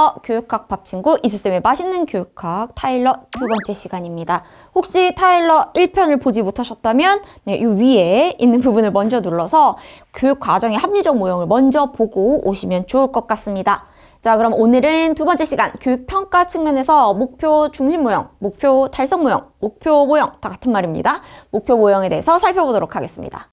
안녕하세요. 교육학 밥친구 이수쌤의 맛있는 교육학 타일러 두 번째 시간입니다. 혹시 타일러 1편을 보지 못하셨다면 이 위에 있는 부분을 먼저 눌러서 교육 과정의 합리적 모형을 먼저 보고 오시면 좋을 것 같습니다. 자, 그럼 오늘은 두 번째 시간 교육평가 측면에서 목표 중심 모형, 목표 달성 모형, 목표 모형 다 같은 말입니다. 목표 모형에 대해서 살펴보도록 하겠습니다.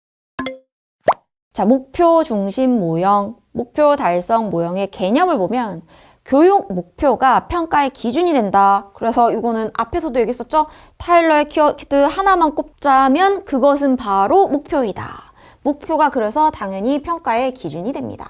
자, 목표 중심 모형, 목표 달성 모형의 개념을 보면 교육 목표가 평가의 기준이 된다. 그래서 이거는 앞에서도 얘기했었죠? 타일러의 키워드 하나만 꼽자면 그것은 바로 목표이다. 목표가 그래서 당연히 평가의 기준이 됩니다.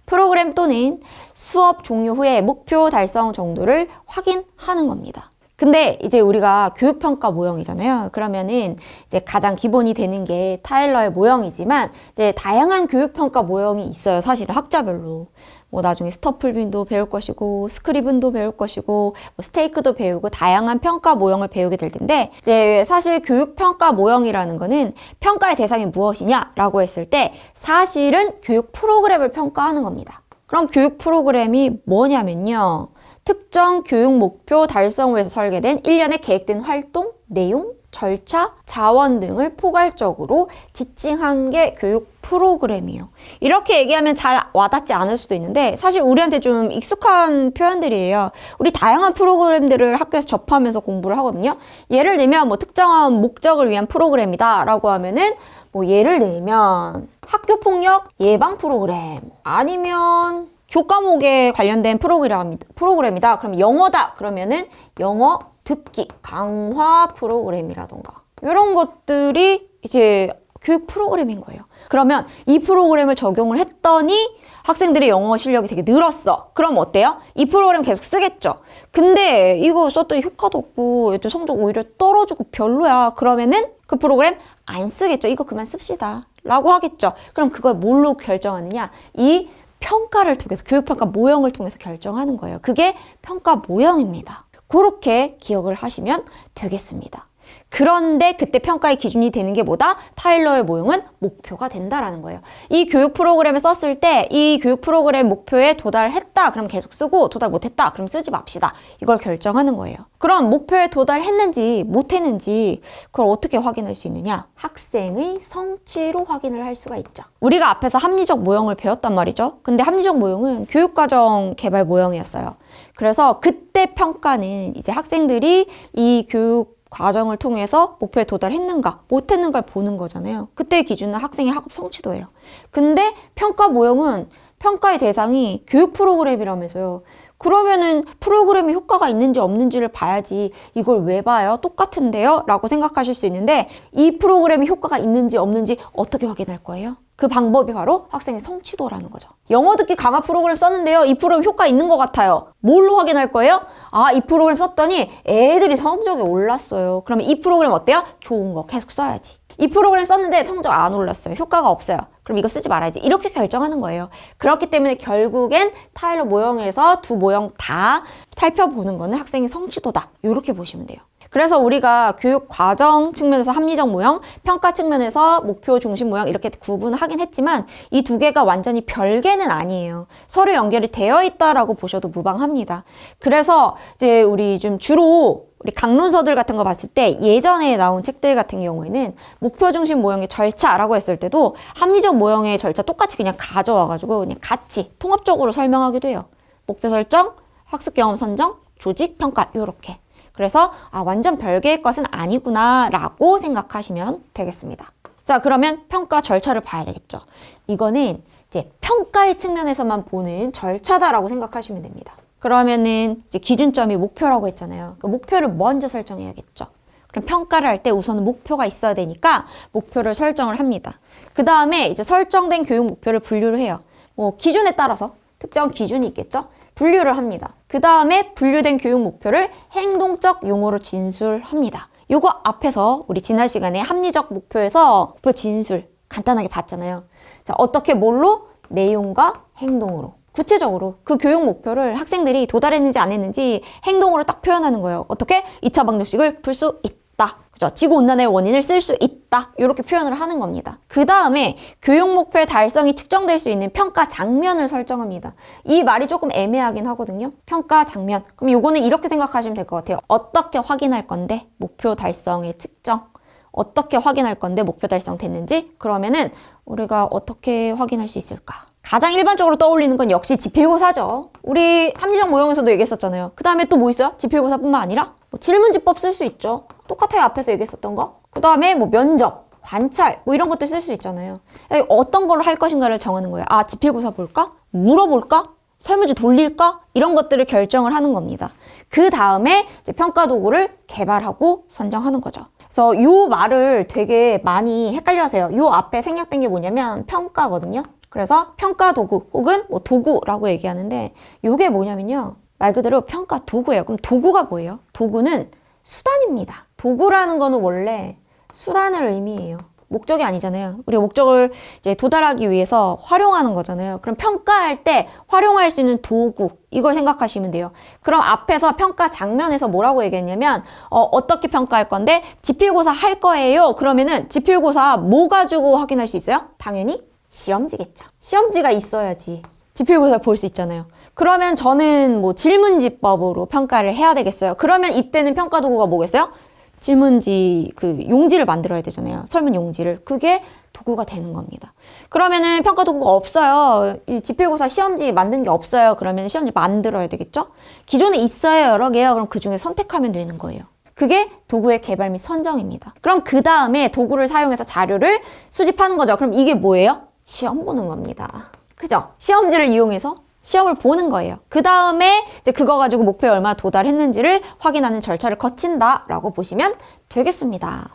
프로그램 또는 수업 종료 후에 목표 달성 정도를 확인하는 겁니다. 근데 이제 우리가 교육평가 모형이잖아요. 그러면은 이제 가장 기본이 되는 게 타일러의 모형이지만 이제 다양한 교육평가 모형이 있어요. 사실은 학자별로. 뭐 나중에 스터플빈도 배울 것이고 스크리븐도 배울 것이고 뭐 스테이크도 배우고 다양한 평가 모형을 배우게 될 텐데 이제 사실 교육평가 모형이라는 거는 평가의 대상이 무엇이냐라고 했을 때 사실은 교육 프로그램을 평가하는 겁니다. 그럼 교육 프로그램이 뭐냐면요. 특정 교육 목표 달성을 위해서 설계된 1년에 계획된 활동, 내용, 절차, 자원 등을 포괄적으로 지칭한 게 교육 프로그램이에요. 이렇게 얘기하면 잘 와닿지 않을 수도 있는데 사실 우리한테 좀 익숙한 표현들이에요. 우리 다양한 프로그램들을 학교에서 접하면서 공부를 하거든요. 예를 들면 뭐 특정한 목적을 위한 프로그램이다 라고 하면은 뭐 예를 들면 학교폭력 예방 프로그램 아니면 교과목에 관련된 프로그램이다. 그럼 영어다. 그러면은 영어 듣기 강화 프로그램이라던가 이런 것들이 이제 교육 프로그램인 거예요. 그러면 이 프로그램을 적용을 했더니 학생들의 영어 실력이 되게 늘었어. 그럼 어때요? 이 프로그램 계속 쓰겠죠. 근데 이거 썼더니 효과도 없고 애들 성적 오히려 떨어지고 별로야. 그러면은 그 프로그램 안 쓰겠죠. 이거 그만 씁시다 라고 하겠죠. 그럼 그걸 뭘로 결정하느냐? 이 평가를 통해서 교육평가 모형을 통해서 결정하는 거예요. 그게 평가 모형입니다. 그렇게 기억을 하시면 되겠습니다. 그런데 그때 평가의 기준이 되는 게 뭐다? 타일러의 모형은 목표가 된다라는 거예요. 이 교육 프로그램을 썼을 때 이 교육 프로그램 목표에 도달했다. 그럼 계속 쓰고 도달 못했다. 그럼 쓰지 맙시다. 이걸 결정하는 거예요. 그럼 목표에 도달했는지 못했는지 그걸 어떻게 확인할 수 있느냐? 학생의 성취로 확인을 할 수가 있죠. 우리가 앞에서 합리적 모형을 배웠단 말이죠. 근데 합리적 모형은 교육과정 개발 모형이었어요. 그래서 그때 평가는 이제 학생들이 이 교육 과정을 통해서 목표에 도달했는가 못했는가를 보는 거잖아요. 그때의 기준은 학생의 학업 성취도예요. 근데 평가 모형은 평가의 대상이 교육 프로그램이라면서요. 그러면은 프로그램이 효과가 있는지 없는지를 봐야지 이걸 왜 봐요? 똑같은데요? 라고 생각하실 수 있는데 이 프로그램이 효과가 있는지 없는지 어떻게 확인할 거예요? 그 방법이 바로 학생의 성취도라는 거죠. 영어 듣기 강화 프로그램 썼는데요. 이 프로그램 효과 있는 것 같아요. 뭘로 확인할 거예요? 아, 이 프로그램 썼더니 애들이 성적이 올랐어요. 그러면 이 프로그램 어때요? 좋은 거 계속 써야지. 이 프로그램 썼는데 성적 안 올랐어요. 효과가 없어요. 그럼 이거 쓰지 말아야지. 이렇게 결정하는 거예요. 그렇기 때문에 결국엔 타일러 모형에서 두 모형 다 살펴보는 거는 학생의 성취도다. 이렇게 보시면 돼요. 그래서 우리가 교육 과정 측면에서 합리적 모형, 평가 측면에서 목표 중심 모형 이렇게 구분하긴 했지만 이 두 개가 완전히 별개는 아니에요. 서로 연결이 되어 있다라고 보셔도 무방합니다. 그래서 이제 우리 좀 주로 우리 강론서들 같은 거 봤을 때 예전에 나온 책들 같은 경우에는 목표 중심 모형의 절차라고 했을 때도 합리적 모형의 절차 똑같이 그냥 가져와가지고 그냥 같이 통합적으로 설명하기도 해요. 목표 설정, 학습 경험 선정, 조직, 평가 요렇게. 그래서 완전 별개의 것은 아니구나 라고 생각하시면 되겠습니다. 자, 그러면 평가 절차를 봐야 되겠죠. 이거는 이제 평가의 측면에서만 보는 절차다라고 생각하시면 됩니다. 그러면은 이제 기준점이 목표라고 했잖아요. 그 목표를 먼저 설정해야겠죠. 그럼 평가를 할 때 우선은 목표가 있어야 되니까 목표를 설정을 합니다. 그 다음에 이제 설정된 교육 목표를 분류를 해요. 뭐 기준에 따라서 특정 기준이 있겠죠. 분류를 합니다. 그 다음에 분류된 교육 목표를 행동적 용어로 진술합니다. 요거 앞에서 우리 지난 시간에 합리적 목표에서 목표 진술 간단하게 봤잖아요. 자, 어떻게 뭘로? 내용과 행동으로. 구체적으로 그 교육 목표를 학생들이 도달했는지 안 했는지 행동으로 딱 표현하는 거예요. 어떻게? 2차 방정식을 풀 수 있다. 그죠? 지구온난화의 원인을 쓸 수 있다. 있다. 이렇게 표현을 하는 겁니다. 그 다음에 교육 목표의 달성이 측정될 수 있는 평가 장면을 설정합니다. 이 말이 조금 애매하긴 하거든요. 평가 장면. 그럼 요거는 이렇게 생각하시면 될 것 같아요. 어떻게 확인할 건데 목표 달성의 측정. 어떻게 확인할 건데 목표 달성됐는지? 그러면은 우리가 어떻게 확인할 수 있을까? 가장 일반적으로 떠올리는 건 역시 지필고사죠. 우리 합리적 모형에서도 얘기했었잖아요. 그 다음에 또 뭐 있어요? 지필고사뿐만 아니라 뭐 질문지법 쓸 수 있죠. 똑같아요. 앞에서 얘기했었던 거. 그 다음에 뭐 면접, 관찰 뭐 이런 것들 쓸 수 있잖아요. 어떤 걸로 할 것인가를 정하는 거예요. 아, 지필고사 볼까? 물어볼까? 설문지 돌릴까? 이런 것들을 결정을 하는 겁니다. 그 다음에 이제 평가 도구를 개발하고 선정하는 거죠. 그래서 요 말을 되게 많이 헷갈려 하세요. 요 앞에 생략된 게 뭐냐면 평가거든요. 그래서 평가 도구 혹은 뭐 도구라고 얘기하는데 요게 뭐냐면요. 말 그대로 평가 도구예요. 그럼 도구가 뭐예요? 도구는 수단입니다. 도구라는 거는 원래 수단을 의미해요. 목적이 아니잖아요. 우리가 목적을 이제 도달하기 위해서 활용하는 거잖아요. 그럼 평가할 때 활용할 수 있는 도구, 이걸 생각하시면 돼요. 그럼 앞에서 평가 장면에서 뭐라고 얘기했냐면 어떻게 평가할 건데 지필고사 할 거예요. 그러면은 지필고사 뭐 가지고 확인할 수 있어요? 당연히 시험지겠죠. 시험지가 있어야지 지필고사 볼 수 있잖아요. 그러면 저는 뭐 질문지법으로 평가를 해야 되겠어요. 그러면 이때는 평가 도구가 뭐겠어요? 질문지 그 용지를 만들어야 되잖아요. 설문 용지를. 그게 도구가 되는 겁니다. 그러면은 평가 도구가 없어요. 이 지필고사 시험지 만든 게 없어요. 그러면 시험지 만들어야 되겠죠? 기존에 있어요. 여러 개요. 그럼 그 중에 선택하면 되는 거예요. 그게 도구의 개발 및 선정입니다. 그럼 그 다음에 도구를 사용해서 자료를 수집하는 거죠. 그럼 이게 뭐예요? 시험 보는 겁니다. 그죠? 시험지를 이용해서 시험을 보는 거예요. 그 다음에 이제 그거 가지고 목표에 얼마나 도달했는지를 확인하는 절차를 거친다라고 보시면 되겠습니다.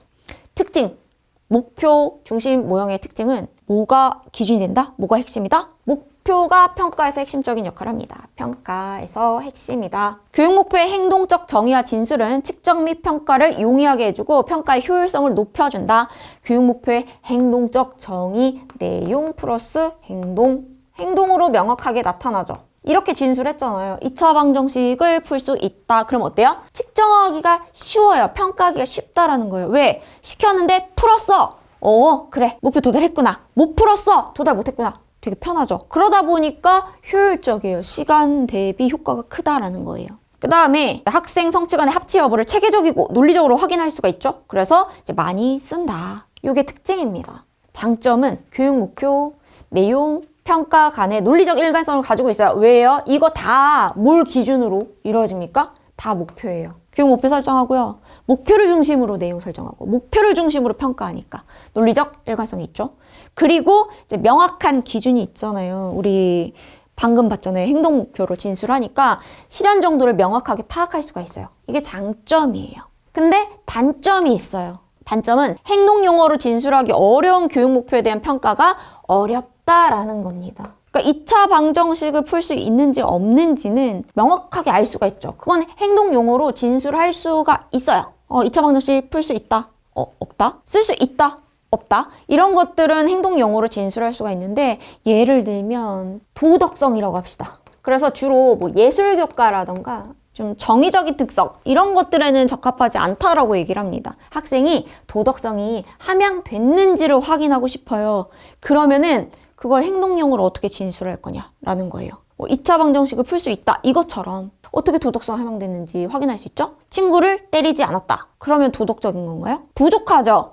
특징, 목표 중심 모형의 특징은 뭐가 기준이 된다? 뭐가 핵심이다? 목표가 평가에서 핵심적인 역할을 합니다. 평가에서 핵심이다. 교육 목표의 행동적 정의와 진술은 측정 및 평가를 용이하게 해주고 평가의 효율성을 높여준다. 교육 목표의 행동적 정의, 내용 플러스 행동으로 명확하게 나타나죠. 이렇게 진술했잖아요. 2차 방정식을 풀 수 있다. 그럼 어때요? 측정하기가 쉬워요. 평가하기가 쉽다라는 거예요. 왜? 시켰는데 풀었어. 그래. 목표 도달했구나. 못 풀었어. 도달 못했구나. 되게 편하죠. 그러다 보니까 효율적이에요. 시간 대비 효과가 크다라는 거예요. 그 다음에 학생 성취 간의 합치 여부를 체계적이고 논리적으로 확인할 수가 있죠. 그래서 이제 많이 쓴다. 이게 특징입니다. 장점은 교육 목표, 내용, 평가 간의 논리적 일관성을 가지고 있어요. 왜요? 이거 다 뭘 기준으로 이루어집니까? 다 목표예요. 교육 목표 설정하고요. 목표를 중심으로 내용 설정하고 목표를 중심으로 평가하니까 논리적 일관성이 있죠. 그리고 이제 명확한 기준이 있잖아요. 우리 방금 봤잖아요. 행동 목표로 진술하니까 실현 정도를 명확하게 파악할 수가 있어요. 이게 장점이에요. 근데 단점이 있어요. 단점은 행동 용어로 진술하기 어려운 교육 목표에 대한 평가가 어렵다라는 겁니다. 그러니까 2차 방정식을 풀 수 있는지 없는지는 명확하게 알 수가 있죠. 그건 행동 용어로 진술할 수가 있어요. 2차 방정식 풀 수 있다. 없다. 쓸 수 있다. 없다. 이런 것들은 행동 용어로 진술할 수가 있는데 예를 들면 도덕성이라고 합시다. 그래서 주로 뭐 예술교과라던가 좀 정의적인 특성 이런 것들에는 적합하지 않다라고 얘기를 합니다. 학생이 도덕성이 함양됐는지를 확인하고 싶어요. 그러면은 그걸 행동용으로 어떻게 진술할 거냐라는 거예요. 2차 방정식을 풀 수 있다. 이것처럼 어떻게 도덕성 함양됐는지 확인할 수 있죠? 친구를 때리지 않았다. 그러면 도덕적인 건가요? 부족하죠.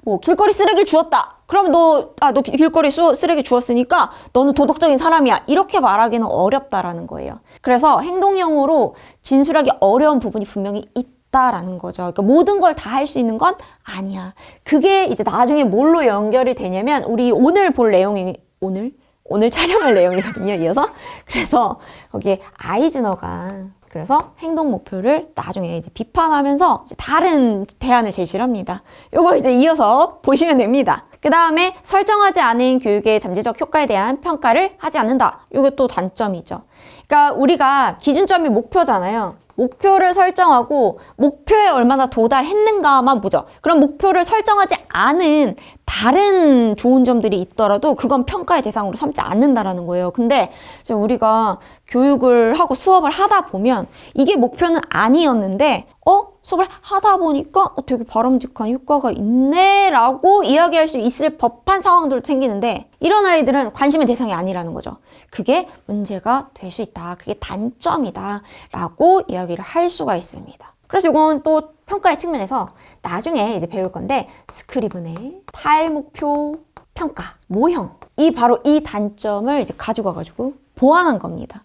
뭐 길거리 쓰레기를 주웠다. 그러면 너 길거리 쓰레기 주웠으니까 너는 도덕적인 사람이야. 이렇게 말하기는 어렵다라는 거예요. 그래서 행동용어로 진술하기 어려운 부분이 분명히 있다라는 거죠. 그러니까 모든 걸 다 할 수 있는 건 아니야. 그게 이제 나중에 뭘로 연결이 되냐면 우리 오늘 볼 내용이 오늘 촬영할 내용이거든요. 이어서 그래서 거기에 아이즈너가 그래서 행동 목표를 나중에 이제 비판하면서 이제 다른 대안을 제시를 합니다. 요거 이제 이어서 보시면 됩니다. 그 다음에 설정하지 않은 교육의 잠재적 효과에 대한 평가를 하지 않는다. 요게 또 단점이죠. 그러니까 우리가 기준점이 목표잖아요. 목표를 설정하고 목표에 얼마나 도달했는가만 보죠. 그럼 목표를 설정하지 않은 다른 좋은 점들이 있더라도 그건 평가의 대상으로 삼지 않는다라는 거예요. 근데 이제 우리가 교육을 하고 수업을 하다 보면 이게 목표는 아니었는데 수업을 하다 보니까 되게 바람직한 효과가 있네 라고 이야기할 수 있을 법한 상황들도 생기는데 이런 아이들은 관심의 대상이 아니라는 거죠. 그게 문제가 될 수 있다. 그게 단점이다 라고 이야기를 할 수가 있습니다. 그래서 이건 또 평가의 측면에서 나중에 이제 배울 건데 스크리븐의 타일 목표 평가 모형 바로 이 단점을 이제 가지고 와가지고 보완한 겁니다.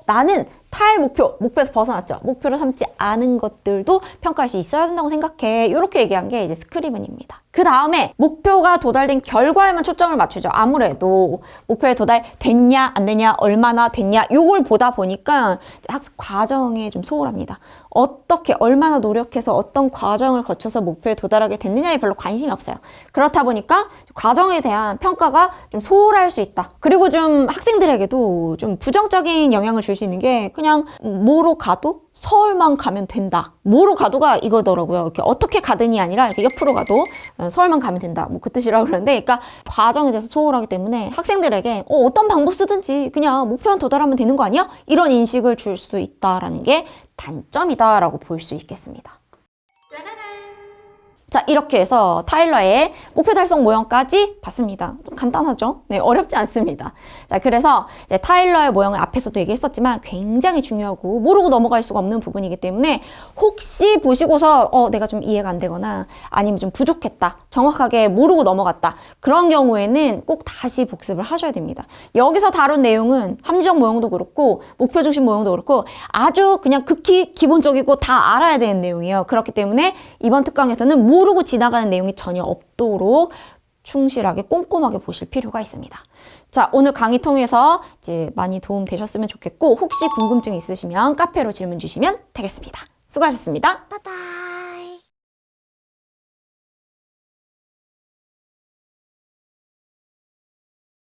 나는 타일 목표에서 벗어났죠. 목표로 삼지 않은 것들도 평가할 수 있어야 된다고 생각해. 이렇게 얘기한 게 이제 스크리븐입니다. 그 다음에 목표가 도달된 결과에만 초점을 맞추죠. 아무래도 목표에 도달됐냐 안 되냐 얼마나 됐냐 요걸 보다 보니까 학습 과정에 좀 소홀합니다. 어떻게 얼마나 노력해서 어떤 과정을 거쳐서 목표에 도달하게 됐느냐에 별로 관심이 없어요. 그렇다 보니까 과정에 대한 평가가 좀 소홀할 수 있다. 그리고 좀 학생들에게도 좀 부정적인 영향을 줄 수 있는 게 그냥 뭐로 가도 서울만 가면 된다. 뭐로 가도가 이거더라고요. 이렇게 어떻게 가든이 아니라 이렇게 옆으로 가도 서울만 가면 된다. 뭐 그 뜻이라고 그러는데, 그러니까 과정에 대해서 소홀하기 때문에 학생들에게 어떤 방법 쓰든지 그냥 목표만 도달하면 되는 거 아니야? 이런 인식을 줄 수 있다라는 게 단점이다라고 볼 수 있겠습니다. 자, 이렇게 해서 타일러의 목표 달성 모형까지 봤습니다. 좀 간단하죠? 네, 어렵지 않습니다. 자, 그래서 이제 타일러의 모형은 앞에서도 얘기했었지만 굉장히 중요하고 모르고 넘어갈 수가 없는 부분이기 때문에 혹시 보시고서 내가 좀 이해가 안 되거나 아니면 좀 부족했다, 정확하게 모르고 넘어갔다, 그런 경우에는 꼭 다시 복습을 하셔야 됩니다. 여기서 다룬 내용은 합리적 모형도 그렇고 목표 중심 모형도 그렇고 아주 그냥 극히 기본적이고 다 알아야 되는 내용이에요. 그렇기 때문에 이번 특강에서는 모르고 지나가는 내용이 전혀 없도록 충실하게 꼼꼼하게 보실 필요가 있습니다. 자, 오늘 강의 통해서 이제 많이 도움 되셨으면 좋겠고 혹시 궁금증 있으시면 카페로 질문 주시면 되겠습니다. 수고하셨습니다. 빠빠.